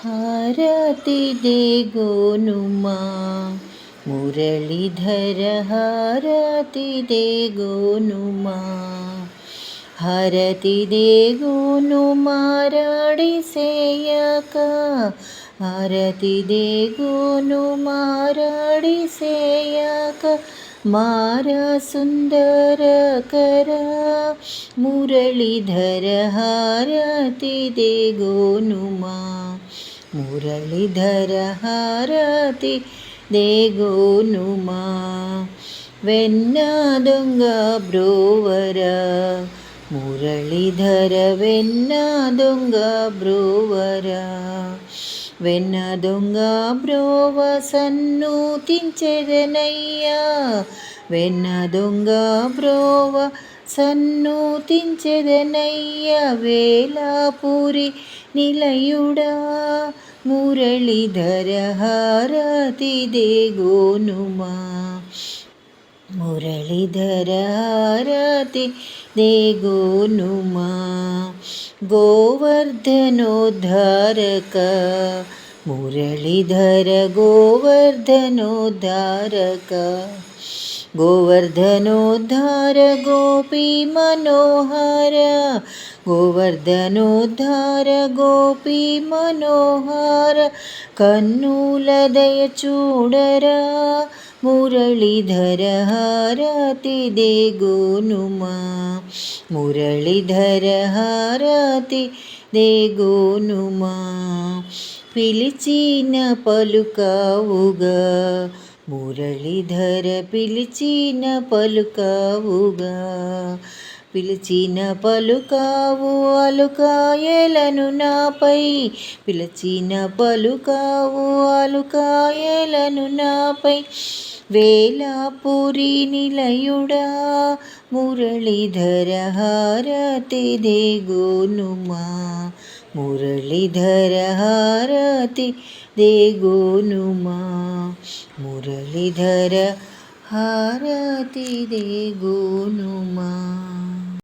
హారతి దే గోనుమా మురళీధర హారతి దే గోనుమా హారతి దే గోనుమా రాడి సేయక హారతి దే గోనుమా రాడి సేయక మారా సుందర కర మురళీధర హారతి దే గోనుమా మురళీధర హారతి దే గోనుమా వెన్న దొంగ బ్రోవర మురళీధర వెన్న దొంగ బ్రోవర వెన్న దొంగ బ్రోవ సన్నుతించెదనయ్యా వెన్న దొంగ బ్రోవ సన్నుతించెదనయ్యా వేలాపురి నిలయుడా మురళీధర హారతి దే గోనుమా మురళీధర హారతి దే గోనుమా గోవర్ధనోద్ధారక మురళీధర గోవర్ధనోద్ధారక గోవర్ధనోద్ధార గోపీ మనోహర గోవర్ధనోద్ధార గోపీ మనోహర కన్నుల దయ చూడరా మురళీధర హారతి దే గోనుమా మురళీధర హారతి దే గోనుమా పిలిచిన పలుకావుగా మురళీధర పిలిచిన పలుకావుగా పిలిచిన పలుకావు అలుకాయలను నాపై పిలిచిన పలుకావు అలుకాయలను నాపై వేలాపురి నిలయుడా మురళీధర హారతి దే గోనుమా మురళీధర హారతి దే గోనుమా మురళీధర హారతి దే గోనుమా.